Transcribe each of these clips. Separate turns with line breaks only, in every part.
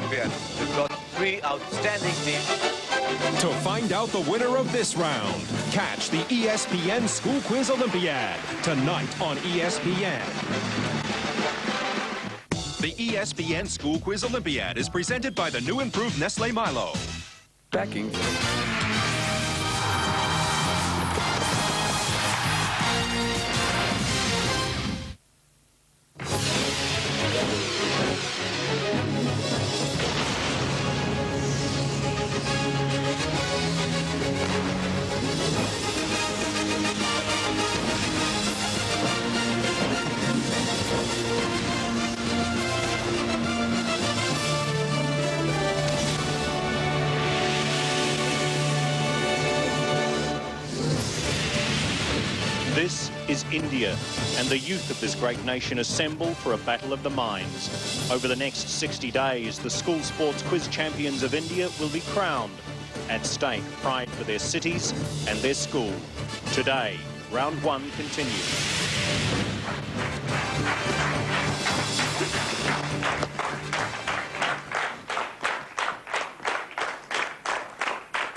Olympiad. We've got 3 outstanding teams.
To find out the winner of this round, catch the ESPN School Quiz Olympiad tonight on ESPN. The ESPN School Quiz Olympiad is presented by the new improved Nestle Milo.
Backing.
This is India, and the youth of this great nation assemble for a battle of the minds. Over the next 60 days, the school sports quiz champions of India will be crowned. At stake, pride for their cities and their school. Today, round 1 continues.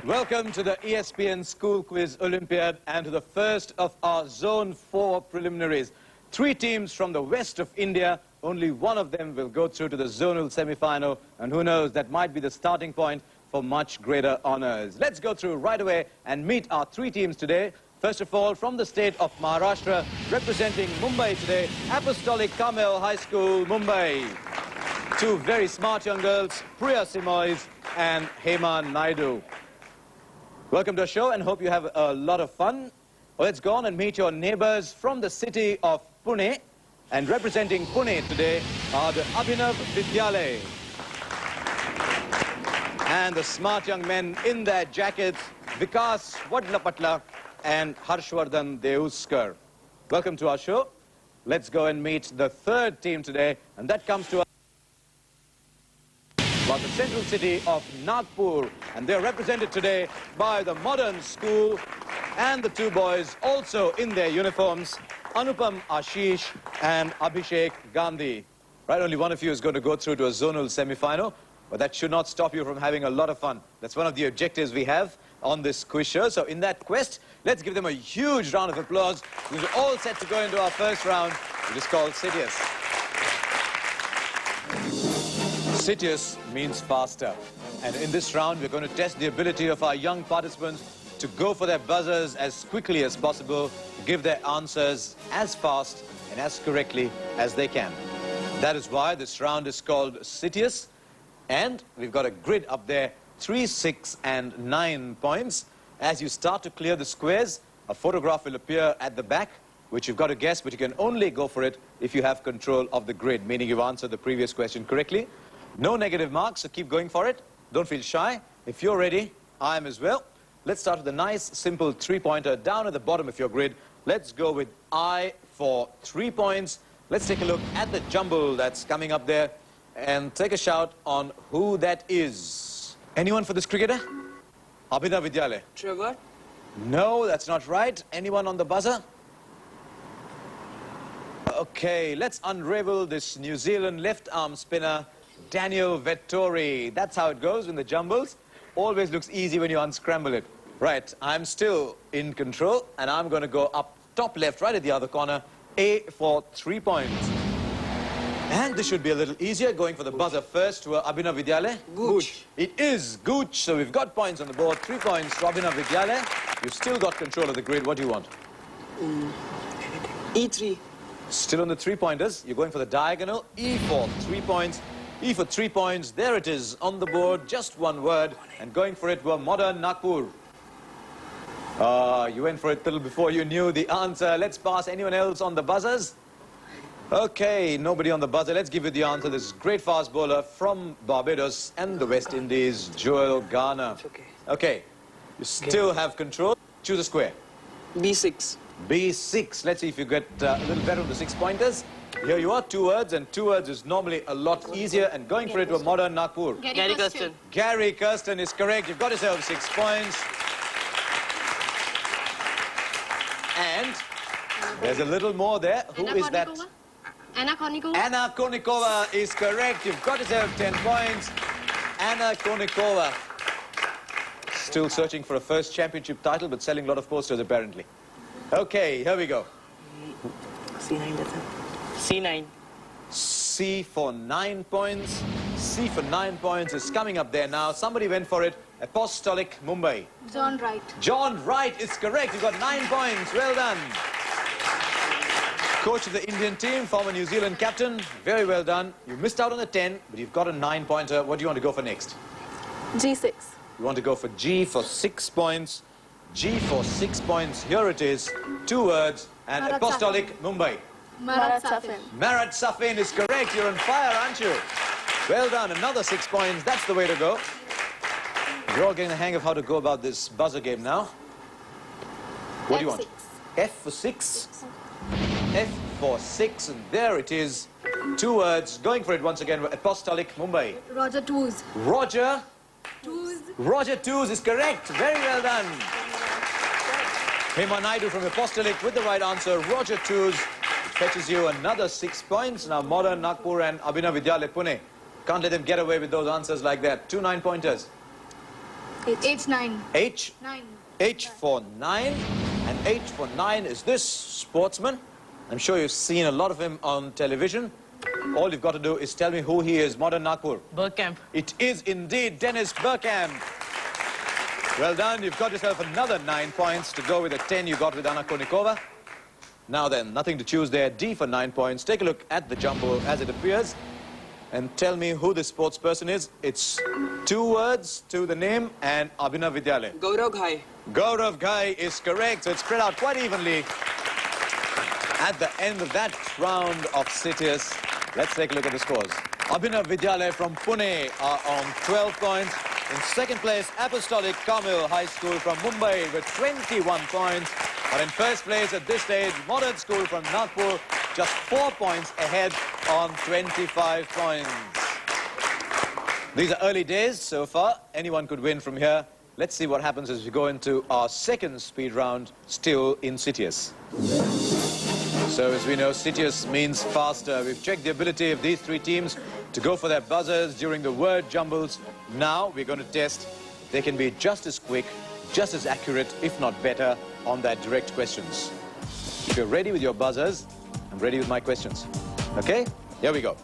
Welcome to the ESPN School Quiz Olympiad and to the first of our Zone 4 preliminaries. 3 teams from the west of India. Only one of them will go through to the zonal semi-final, and who knows, that might be the starting point for much greater honors. Let's go through right away and meet our 3 teams today. First of all, from the state of Maharashtra, representing Mumbai today, Apostolic Carmel High School, Mumbai. 2 very smart young girls, Priya Simois and Hema Naidu. Welcome to our show and hope you have a lot of fun. Well, let's go on and meet your neighbors from the city of Pune. And representing Pune today are the Abhinav Vidyalay. And the smart young men in their jackets, Vikas, Vadlapatla and Harshvardhan Deuskar. Welcome to our show. Let's go and meet the 3rd team today, and that comes to us about the central city of Nagpur, and they're represented today by the modern school and the 2 boys also in their uniforms, Anupam Ashish and Abhishek Gandhi. Right, only one of you is going to go through to a zonal semi-final, but that should not stop you from having a lot of fun. That's one of the objectives we have on this quiz show. So in that quest, let's give them a huge round of applause. We're all set to go into our first round, which is called Citius. Citius means faster. And in this round, we're going to test the ability of our young participants to go for their buzzers as quickly as possible, give their answers as fast and as correctly as they can. That is why this round is called Citius. And we've got a grid up there, 3, 6 and 9 points. As you start to clear the squares, a photograph will appear at the back, which you've got to guess, but you can only go for it if you have control of the grid, meaning you've answered the previous question correctly. No negative marks, so keep going for it. Don't feel shy. If you're ready, I am as well. Let's start with a nice, simple 3-pointer down at the bottom of your grid. Let's go with I for 3 points. Let's take a look at the jumble that's coming up there and take a shout on who that is. Anyone for this cricketer? Abhinav Vidyalay.
Trevor?
No, that's not right. Anyone on the buzzer? Okay, let's unravel this New Zealand left-arm spinner, Daniel Vettori. That's how it goes in the jumbles. Always looks easy when you unscramble it. Right, I'm still in control, and I'm going to go up top left, right at the other corner. A for 3 points. And this should be a little easier, going for the buzzer first to Abhinav Vidyalay.
Gooch.
It is Gooch, so we've got points on the board. 3 points to Abhinav Vidyalay. You've still got control of the grid. What do you want?
E3.
Still on the 3-pointers. You're going for the diagonal. E for 3 points. E for 3 points. There it is on the board. Just one word. And going for it were modern Nagpur. You went for it a little before you knew the answer. Let's pass. Anyone else on the buzzers? Okay, nobody on the buzzer. Let's give you the answer. This great fast bowler from Barbados and the West Indies, Joel Garner. Okay, you still have control. Choose a square.
B6.
B6. Let's see if you get a little better with the 6-pointers. Here you are, 2 words, and 2 words is normally a lot easier. And going for it to a modern Nagpur.
Gary Kirsten.
Gary Kirsten is correct. You've got yourself 6 points. And there's a little more there. Who is that?
Anna Konikova.
Anna Konikova is correct. You've got yourself 10 points. Anna Kournikova. Still searching for a first championship title, but selling a lot of posters, apparently. Okay, here we go.
C9, that's it. C9.
C for 9 points. C for 9 points is coming up there now. Somebody went for it. Apostolic Mumbai.
John Wright.
John Wright is correct. You got 9 points. Well done. Coach of the Indian team, former New Zealand captain. Very well done. You missed out on the 10, but you've got a 9-pointer. What do you want to go for next?
G6.
You want to go for G for 6 points. G for 6 points. Here it is. 2 words. And
Marat
Apostolic Mumbai.
Marat Safin.
Marat Safin is correct. You're on fire, aren't you? Well done. Another 6 points. That's the way to go. You're all getting the hang of how to go about this buzzer game now. What do you want?
F6.
F for 6. F for 6. And there it is. 2 words. Going for it once again. Apostolic Mumbai.
Roger Toos.
Roger.
Toos.
Roger Toos is correct. Very well done. Hema Naidu from Apostolic with the right answer. Roger Toos. It fetches you another 6 points. Now Modern, Nagpur and Abhinav Vidyalaya Pune. Can't let them get away with those answers like that. 2 9-pointers.
H9.
H.
9.
H for 9. And H for 9 is this sportsman. I'm sure you've seen a lot of him on television. All you've got to do is tell me who he is. Modern Nagpur.
Bergkamp.
It is indeed Dennis Bergkamp. Well done. You've got yourself another 9 points to go with the 10 you got with Anna Kournikova. Now then, nothing to choose there. D for 9 points. Take a look at the jumbo as it appears. And tell me who this sports person is. It's 2 words to the name and Abhinav Vidyalaya.
Gaurav Ghai.
Gaurav Ghai is correct. So it's spread out quite evenly. At the end of that round of Citius, let's take a look at the scores. Abhinav Vidyalaya from Pune are on 12 points. In second place, Apostolic Kamil High School from Mumbai with 21 points. But in first place at this stage, Modern School from Nagpur, just 4 points ahead on 25 points. These are early days so far. Anyone could win from here. Let's see what happens as we go into our second speed round, still in Citius. So as we know, Citius means faster. We've checked the ability of these 3 teams to go for their buzzers during the word jumbles. Now we're going to test if they can be just as quick, just as accurate, if not better, on their direct questions. If you're ready with your buzzers, I'm ready with my questions. Okay? Here we go.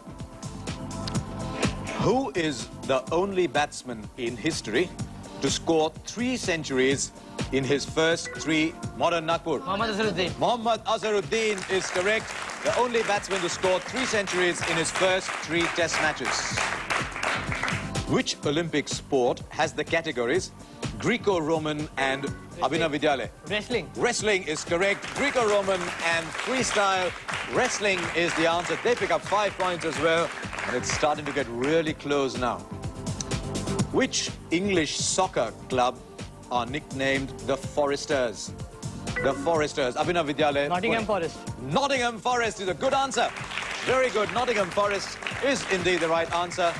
Who is the only batsman in history to score 3 centuries in his first 3? Modern Nagpur.
Mohammad Azharuddin.
Mohammad Azharuddin is correct. The only batsman to score 3 centuries in his first 3 test matches. Which Olympic sport has the categories Greco-Roman and Abhinav Vidyalaya?
Wrestling.
Wrestling is correct. Greco-Roman and freestyle. Wrestling is the answer. They pick up 5 points as well. And it's starting to get really close now. Which English soccer club are nicknamed the Foresters? The Foresters. Abhinav Vidyalaya.
Nottingham Forest.
Nottingham Forest is a good answer. Very good. Nottingham Forest is indeed the right answer.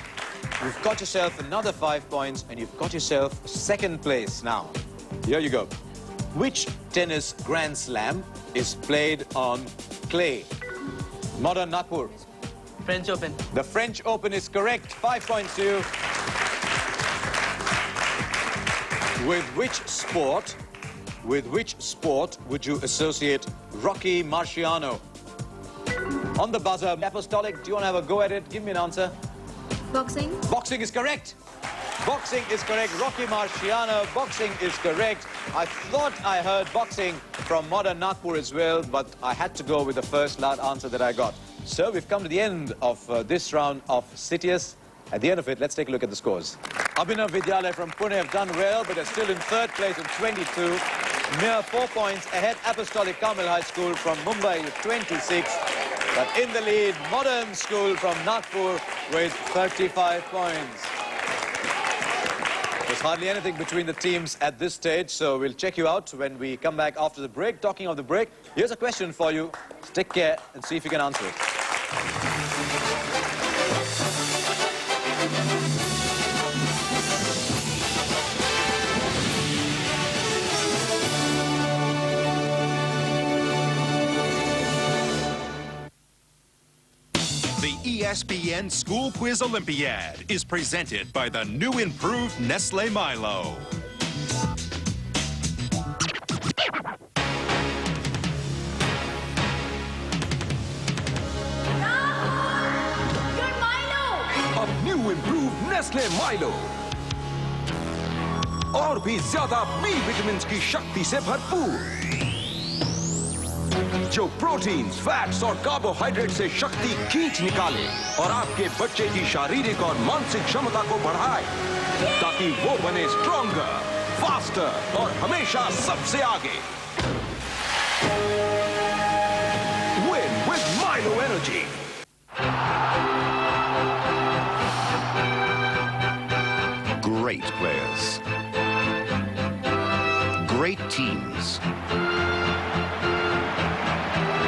You've got yourself another 5 points and you've got yourself second place now. Here you go. Which tennis Grand Slam is played on clay? Modern Nagpur.
French Open.
The French Open is correct. 5 points to you. With which sport would you associate Rocky Marciano? On the buzzer, Apostolic, do you want to have a go at it? Give me an answer.
Boxing.
Boxing is correct. Boxing is correct. Rocky Marciano, boxing is correct. I thought I heard boxing from Modern Nagpur as well, but I had to go with the first loud answer that I got. So we've come to the end of this round of Citius. At the end of it, let's take a look at the scores. Abhinav Vidyalaya from Pune have done well, but they're still in third place with 22. Mere 4 points ahead, Apostolic Kamil High School from Mumbai with 26. But in the lead, Modern School from Nagpur with 35 points. There's hardly anything between the teams at this stage, so we'll check you out when we come back after the break. Talking of the break, here's a question for you. Take care and see if you can answer it.
The ESPN School Quiz Olympiad is presented by the new improved Nestle Milo.
Good Milo!
अब new improve Nestle Milo और भी ज्यादा B vitamin की शक्ति से भरपूर, जो proteins, fats और कार्बोहाइड्रेट से शक्ति खींच निकाले और आपके बच्चे की शारीरिक और मानसिक क्षमता को बढ़ाए, ताकि वो बने स्ट्रॉन्गर, फास्टर और हमेशा सबसे आगे। Win with Milo Energy.
Great players. Great teams.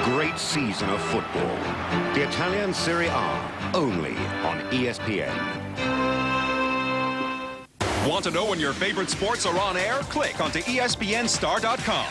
Great season of football. The Italian Serie A, only on ESPN.
Want to know when your favorite sports are on air? Click onto ESPNstar.com.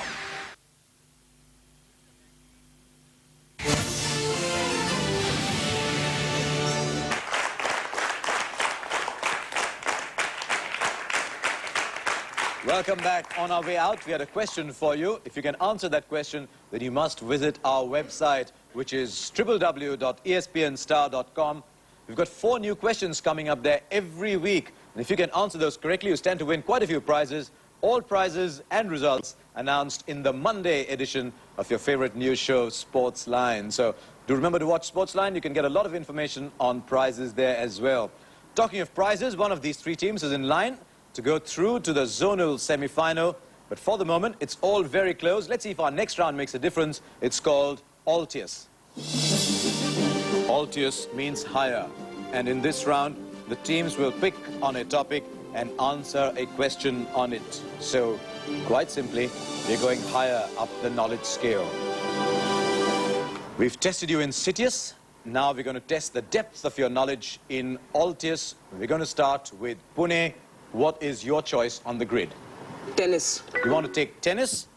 Welcome back. On our way out, we had a question for you. If you can answer that question, then you must visit our website, which is www.espnstar.com. We've got 4 new questions coming up there every week. And if you can answer those correctly, you stand to win quite a few prizes. All prizes and results announced in the Monday edition of your favorite news show, Sportsline. So do remember to watch Sportsline. You can get a lot of information on prizes there as well. Talking of prizes, one of these 3 teams is in line to go through to the zonal semi-final. But for the moment, it's all very close. Let's see if our next round makes a difference. It's called Altius. Altius means higher. And in this round, the teams will pick on a topic and answer a question on it. So, quite simply, we're going higher up the knowledge scale. We've tested you in Citius. Now we're going to test the depth of your knowledge in Altius. We're going to start with Pune. What is your choice on the grid?
Tennis.
You want to take tennis?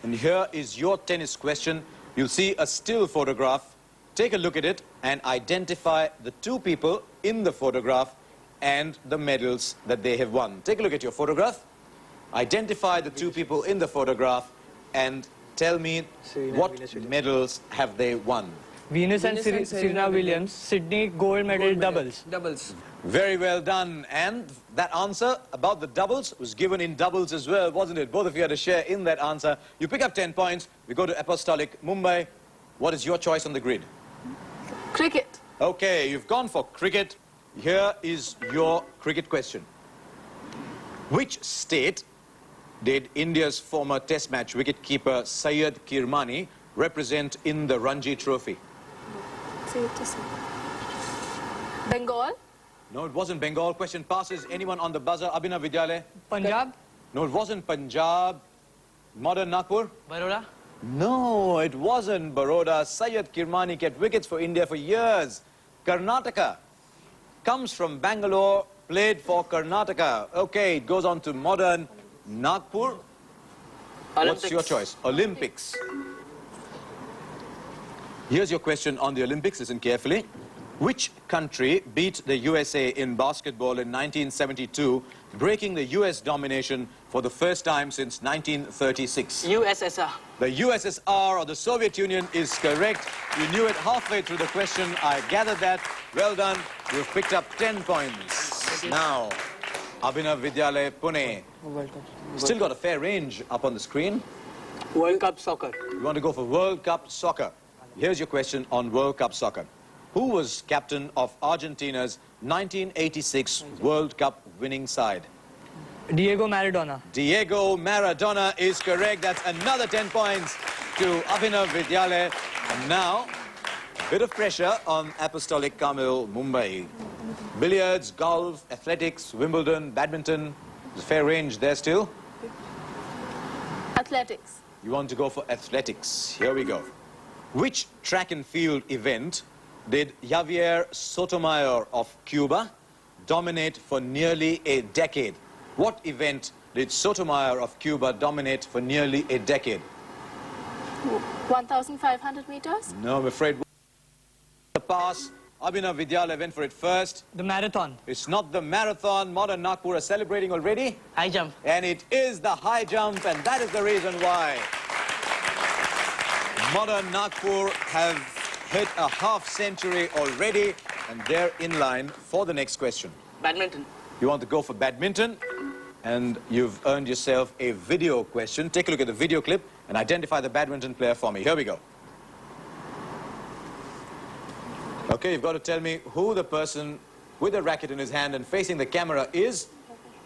And here is your tennis question. You'll see a still photograph. Take a look at it and identify the 2 people in the photograph and the medals that they have won. Take a look at your photograph. Identify the 2 people in the photograph and tell me what medals have they won.
Venus and Serena Williams, Sydney gold medal doubles.
Very well done. And that answer about the doubles was given in doubles as well, wasn't it? Both of you had a share in that answer. You pick up 10 points. We go to Apostolic Mumbai. What is your choice on the grid?
Cricket.
Okay, you've gone for cricket. Here is your cricket question. Which state did India's former test match wicketkeeper Syed Kirmani represent in the Ranji Trophy?
Bengal.
No, it wasn't Bengal. Question passes. Anyone on the buzzer? Abhinav Vidyalay?
Punjab.
No, it wasn't Punjab. Modern Nagpur?
Baroda.
No, it wasn't Baroda. Syed Kirmani kept wickets for India for years. Karnataka. Comes from Bangalore, played for Karnataka. Okay, it goes on to modern Nagpur.
Olympics.
What's your choice? Olympics. Here's your question on the Olympics. Listen carefully. Which country beat the USA in basketball in 1972, breaking the US domination for the first time since 1936?
USSR.
The USSR or the Soviet Union is correct. You knew it halfway through the question. I gathered that. Well done. You've picked up 10 points. Now, Abhinav Vidyalay, Pune. Still got a fair range up on the screen.
World Cup soccer.
You want to go for World Cup soccer. Here's your question on World Cup soccer. Who was captain of Argentina's 1986 World Cup winning side?
Diego Maradona.
Diego Maradona is correct. That's another 10 points to Abhinav Vidyalay. And now, a bit of pressure on Apostolic Kamil Mumbai. Billiards, golf, athletics, Wimbledon, badminton. There's a fair range there still.
Athletics.
You want to go for athletics. Here we go. Which track and field event did Javier Sotomayor of Cuba dominate for nearly a decade? What event did Sotomayor of Cuba dominate for nearly a decade?
1,500 meters.
No, I'm afraid. The pass. Abhinav Vidyalaya went for it first.
The marathon.
It's not the marathon. Modern Nagpur are celebrating already.
High jump.
And it is the high jump, and that is the reason why Modern Nagpur have hit a half century already, and they're in line for the next question.
Badminton.
You want to go for badminton, and you've earned yourself a video question. Take a look at the video clip and identify the badminton player for me. Here we go. Okay, you've got to tell me who the person with a racket in his hand and facing the camera is.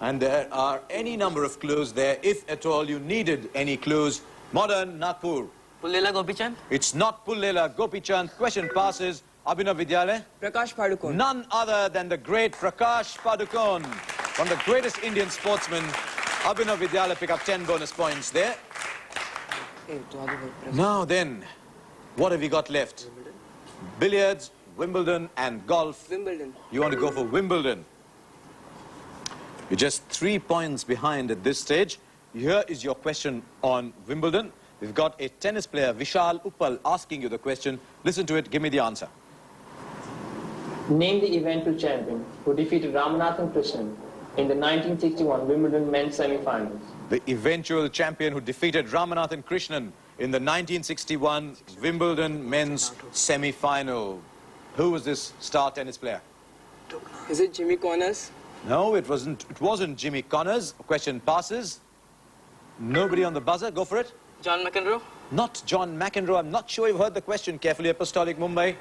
And there are any number of clues there, if at all you needed any clues. Modern Nagpur.
Pullela Gopichand.
It's not Pullela Gopichand. Question passes. Abhinav Vidyalaya.
Prakash Padukone.
None other than the great Prakash Padukone. From the greatest Indian sportsman, Abhinav Vidyalaya pick up 10 bonus points there. Now then, what have you got left? Billiards, Wimbledon and golf.
Wimbledon.
You want to go for Wimbledon. You're just 3 points behind at this stage. Here is your question on Wimbledon. We've got a tennis player, Vishal Uppal, asking you the question. Listen to it, give me the answer.
Name the eventual champion who defeated Ramanathan Krishnan in the 1961 Wimbledon men's semi-finals.
The eventual champion who defeated Ramanathan Krishnan in the 1961 Wimbledon men's semi-final. Who was this star tennis player?
Is it Jimmy Connors?
No, it wasn't Jimmy Connors. Question passes. Nobody on the buzzer. Go for it.
John McEnroe?
Not John McEnroe. I'm not sure you've heard the question carefully. Apostolic Mumbai.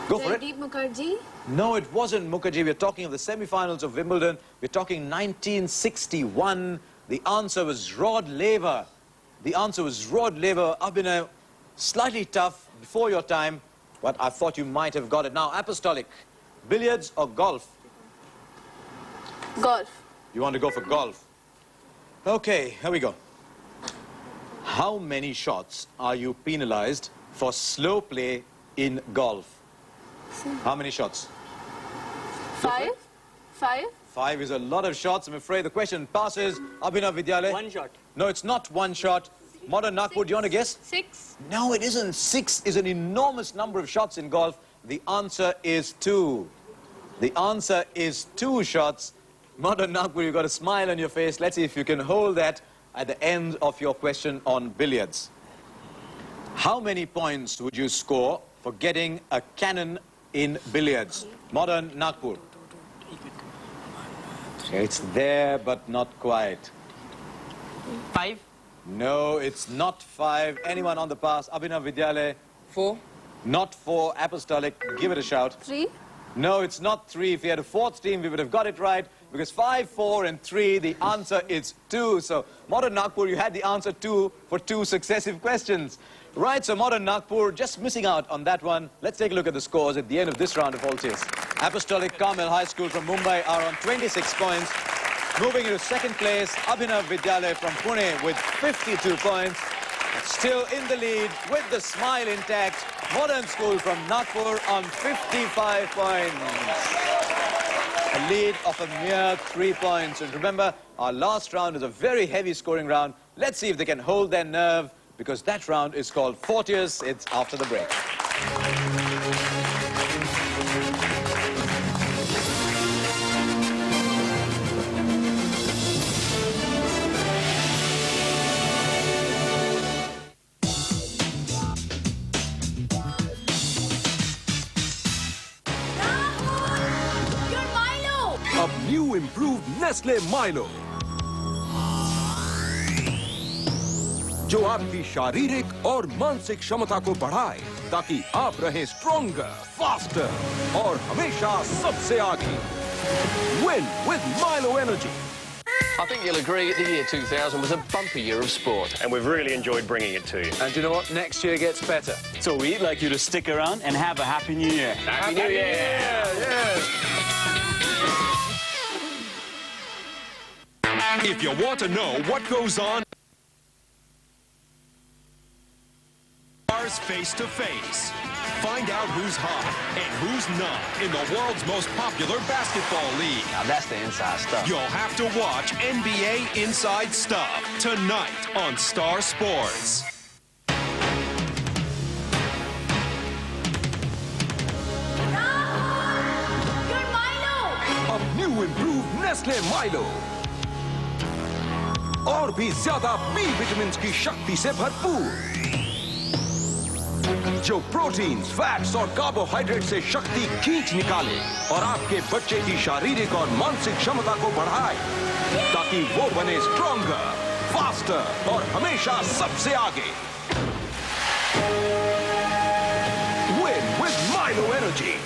Go for it.
Jaideep Mukherjee?
No, it wasn't Mukherjee. We're talking of the semi-finals of Wimbledon. We're talking 1961. The answer was Rod Laver. The answer was Rod Laver. Abhinav, slightly tough before your time, but I thought you might have got it. Now, Apostolic, billiards or golf?
Golf.
You want to go for golf? Okay, here we go. How many shots are you penalized for slow play in golf? How many shots?
5. 5.
5 is a lot of shots. I'm afraid the question passes. Abhinav Vidyalaya.
1 shot.
No, it's not 1 shot. Modern Nagpur, do you want to guess?
6.
No, it isn't. 6 is an enormous number of shots in golf. The answer is 2. The answer is 2 shots. Modern Nagpur, you've got a smile on your face. Let's see if you can hold that at the end of your question on billiards. How many points would you score for getting a cannon in billiards? Modern Nagpur. It's there, but not quite.
5.
No, it's not 5. Anyone on the pass? Abhinav Vidyalaya.
4.
Not 4. Apostolic. Give it a shout.
3.
No, it's not 3. If we had a 4th team, we would have got it right. Because 5, 4 and 3, the answer is 2. So, Modern Nagpur, you had the answer 2 for 2 successive questions. Right, so Modern Nagpur just missing out on that one. Let's take a look at the scores at the end of this round of Voltius. Apostolic Carmel High School from Mumbai are on 26 points. Moving into second place, Abhinav Vidyalaya from Pune with 52 points. Still in the lead with the smile intact. Modern School from Nagpur on 55 points. A lead of a mere 3 points. And remember, our last round is a very heavy scoring round. Let's see if they can hold their nerve, because that round is called Fortius. It's after the break.
अब new improved Nestle Milo, जो आपकी शारीरिक और मानसिक क्षमता को बढ़ाए, ताकि आप रहें स्ट्रॉन्गर, फास्टर और हमेशा सबसे आगे. Win with Milo Energy.
I think you'll agree the year 2000 was a bumper year of sport.
And we've really enjoyed bringing it to you.
And you know what? Next year gets better.
So we'd like you to stick around and have a Happy New Year.
Happy New Year!
If you want to know what goes on, stars face to face. Find out who's hot and who's not in the world's most popular basketball league.
Now that's the inside stuff.
You'll have to watch NBA Inside Stuff tonight on Star Sports.
New improve Nestle Milo और भी ज्यादा B vitamin की शक्ति से भरपूर, जो proteins, fats और carbohydrate से शक्ति खींच निकाले और आपके बच्चे की शारीरिक और मानसिक क्षमता को बढ़ाए, ताकि वो बने स्ट्रॉन्गर, फास्टर और हमेशा सबसे आगे। Win with Milo Energy.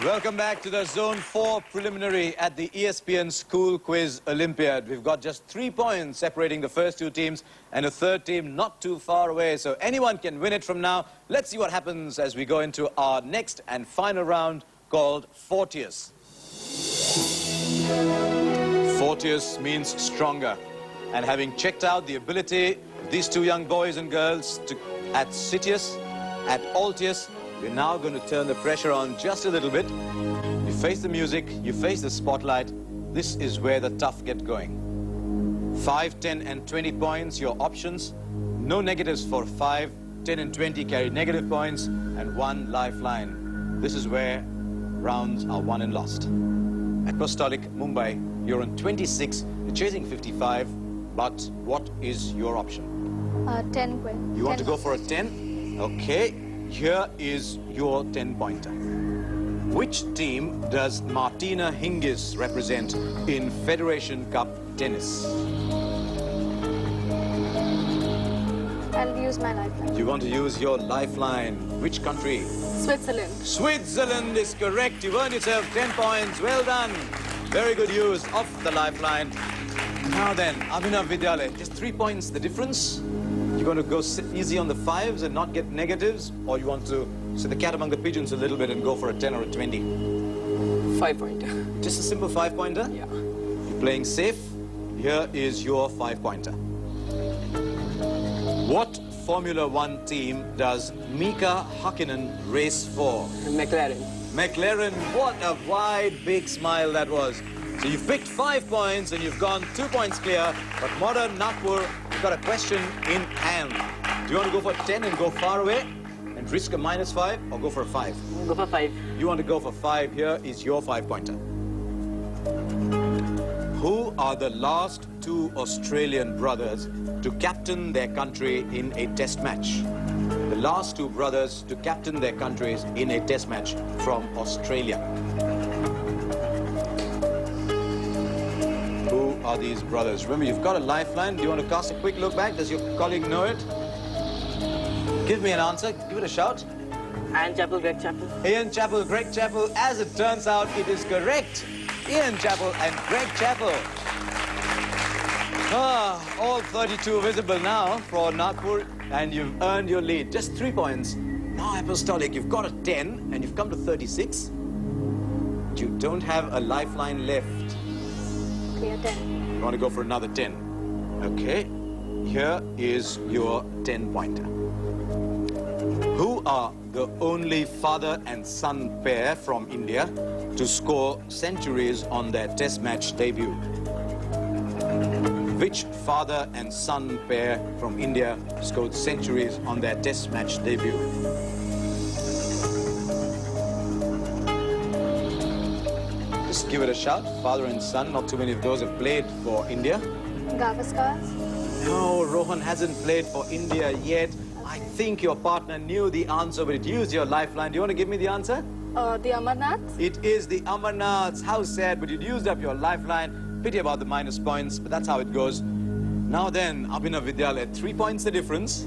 Welcome back to the Zone 4 preliminary at the ESPN School Quiz Olympiad. We've got just 3 points separating the first two teams and a third team not too far away. So anyone can win it from now. Let's see what happens as we go into our next and final round called Fortius. Fortius means stronger. And having checked out the ability of these two young boys and girls at Citius, at Altius, we're now going to turn the pressure on just a little bit. You face the music, you face the spotlight. This is where the tough get going. 5, 10 and 20 points, your options. No negatives for 5, 10 and 20 carry negative points, and 1 lifeline. This is where rounds are won and lost. Apostolic Mumbai, you're on 26, you're chasing 55, but what is your option?
10 points.
You want to go for a 10? Okay. Here is your 10-pointer. Which team does Martina Hingis represent in Federation Cup tennis?
I'll use my lifeline.
You want to use your lifeline. Which country?
Switzerland.
Switzerland is correct. You've earned yourself 10 points. Well done. Very good use of the lifeline. Now then, Abhinav Vidyale, just 3 points the difference. You want to go easy on the 5s and not get negatives, or you want to set the cat among the pigeons a little bit and go for a 10 or a 20?
5-pointer.
Just a simple 5-pointer?
Yeah.
You're playing safe. Here is your 5-pointer. What Formula 1 team does Mika Hakkinen race for?
McLaren.
McLaren, what a wide, big smile that was. So you've picked 5 points and you've gone 2 points clear, but Modern Nagpur, you've got a question in hand. Do you want to go for 10 and go far away and risk a -5, or go for a 5?
Go for 5.
You want to go for 5. Here is your 5-pointer. Who are the last 2 Australian brothers to captain their country in a test match? The last 2 brothers to captain their countries in a test match from Australia. Who are these brothers? Remember, you've got a lifeline. Do you want to cast a quick look back? Does your colleague know it? Give me an answer. Give it a shout.
Ian Chappell, Greg Chappell.
Ian Chappell, Greg Chappell. As it turns out, it is correct. Ian Chappell and Greg Chappell. All 32 visible now for Nagpur, and you've earned your lead. Just 3 points. Now, Apostolic, you've got a 10, and you've come to 36. You don't have a lifeline left.
Clear 10.
You want to go for another 10. Okay. Here is your 10-pointer. Who are the only father and son pair from India to score centuries on their test match debut? Which father and son pair from India scored centuries on their test match debut? Just give it a shout. Father and son, not too many of those have played for India.
Gavaskar.
No, Rohan hasn't played for India yet. I think your partner knew the answer, but it used your lifeline. Do you want to give me the answer?
The Amarnaths.
It is the Amarnaths. How sad, but you'd used up your lifeline. Pity about the minus points, but that's how it goes. Now then, Abhinav Vidyale, 3 points the difference.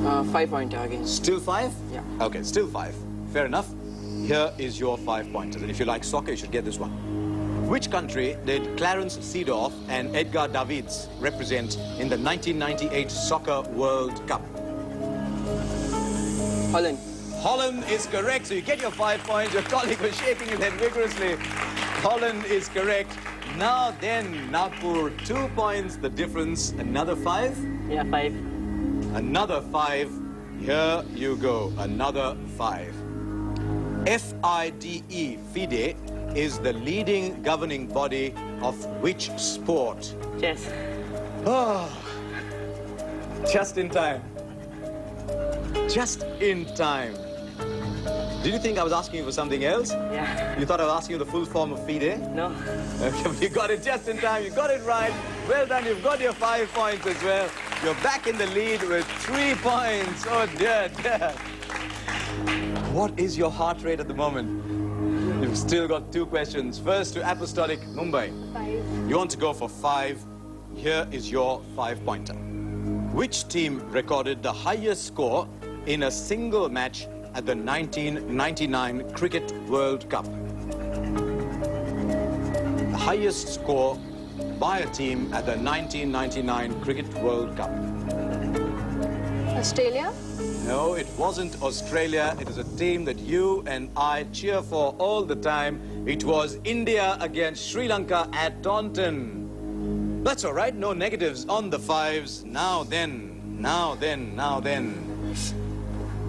5-pointer again.
Still 5?
Yeah.
Okay, still 5. Fair enough. Here is your 5-pointers. And if you like soccer, you should get this one. Which country did Clarence Seedorf and Edgar Davids represent in the 1998 Soccer World Cup?
Holland.
Holland is correct. So you get your 5 points. Your colleague was shaking his head vigorously. Holland is correct. Now then, Nagpur, 2 points the difference. Another 5?
Yeah, 5.
Another 5. Here you go. Another 5. FIDE, FIDE, is the leading governing body of which sport?
Chess.
Oh, just in time. Just in time. Did you think I was asking you for something else?
Yeah.
You thought I was asking you the full form of FIDE?
No.
Okay, you got it just in time. You got it right. Well done. You've got your 5 points as well. You're back in the lead with 3 points. Oh, dear, dear. What is your heart rate at the moment? You've still got 2 questions. First to Apostolic Mumbai.
5.
You want to go for 5. Here is your 5-pointer. Which team recorded the highest score in a single match at the 1999 Cricket World Cup? The highest score by a team at the 1999 Cricket World Cup.
Australia?
No, it wasn't Australia. It is a team that you and I cheer for all the time. It was India against Sri Lanka at Taunton. That's all right. No negatives on the 5s. Now then, now then, now then.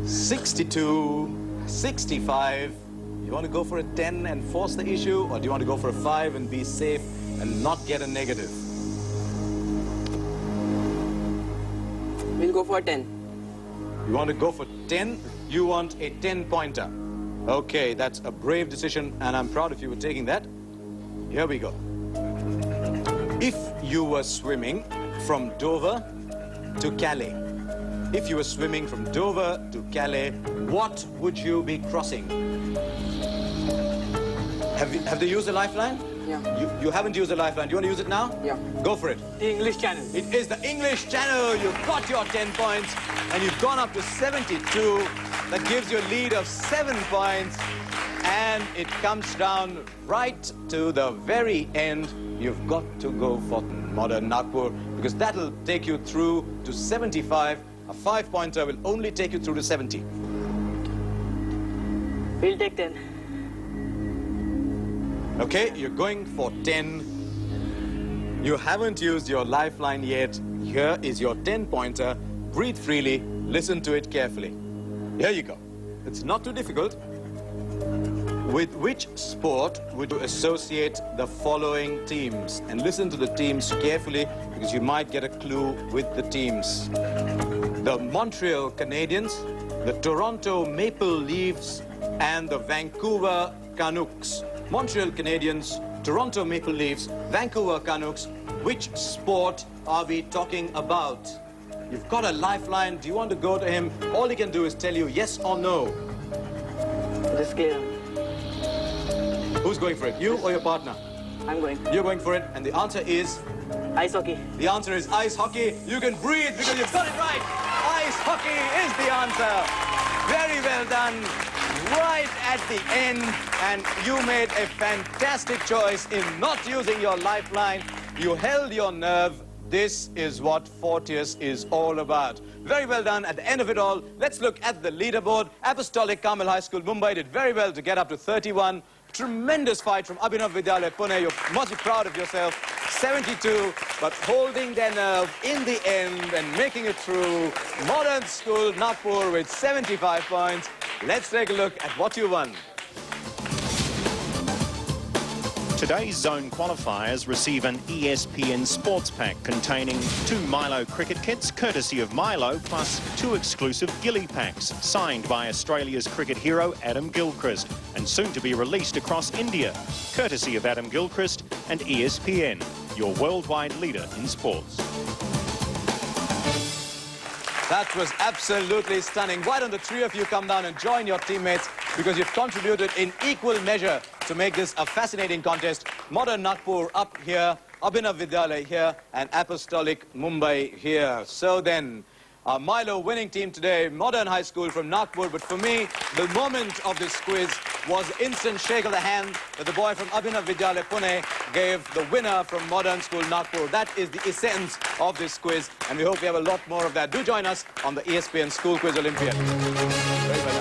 62, 65. You want to go for a 10 and force the issue, or do you want to go for a 5 and be safe and not get a negative?
We'll go for 10.
You want to go for 10? You want a 10-pointer. Okay, that's a brave decision, and I'm proud of you for taking that. Here we go. If you were swimming from Dover to Calais, if you were swimming from Dover to Calais, what would you be crossing? Have they used a lifeline?
Yeah.
You haven't used a lifeline. Do you want to use it now?
Yeah.
Go for it.
The English Channel.
It is the English Channel. You've got your 10 points, and you've gone up to 72. That gives you a lead of 7 points, and it comes down right to the very end. You've got to go for Modern Nagpur, because that'll take you through to 75. A 5-pointer will only take you through to 70.
We'll take 10.
Okay, you're going for 10. You haven't used your lifeline yet. Here is your 10-pointer. Breathe freely. Listen to it carefully. Here you go. It's not too difficult. With which sport would you associate the following teams? And listen to the teams carefully, because you might get a clue with the teams. The Montreal Canadiens, the Toronto Maple Leafs, and the Vancouver Canucks. Montreal Canadiens, Toronto Maple Leafs, Vancouver Canucks. Which sport are we talking about? You've got a lifeline. Do you want to go to him? All he can do is tell you yes or no.
Just clear.
Who's going for it? You or your partner?
I'm going.
You're going for it, and the answer is?
Ice hockey.
The answer is ice hockey. You can breathe because you've got it right. Ice hockey is the answer. Very well done. Right at the end, and you made a fantastic choice in not using your lifeline. You held your nerve. This is what Fortius is all about. Very well done. At the end of it all, let's look at the leaderboard. Apostolic Carmel High School, Mumbai did very well to get up to 31. Tremendous fight from Abhinav Vidyalaya, Pune. You must be proud of yourself. 72, but holding their nerve in the end and making it through. Modern School, Nagpur with 75 points. Let's take a look at what you won.
Today's zone qualifiers receive an ESPN sports pack containing 2 Milo cricket kits, courtesy of Milo, plus 2 exclusive Gilly packs, signed by Australia's cricket hero Adam Gilchrist, and soon to be released across India, courtesy of Adam Gilchrist and ESPN, your worldwide leader in sports.
That was absolutely stunning. Why don't the 3 of you come down and join your teammates, because you've contributed in equal measure to make this a fascinating contest. Modern Nagpur up here, Abhinav Vidyalaya here, and Apostolic Mumbai here. So then, our Milo winning team today, Modern High School from Nagpur. But for me, the moment of this quiz was the instant shake of the hand that the boy from Abhinav Vidyalaya, Pune, gave the winner from Modern School Nagpur. That is the essence of this quiz, and we hope we have a lot more of that. Do join us on the ESPN School Quiz Olympiad. Very well.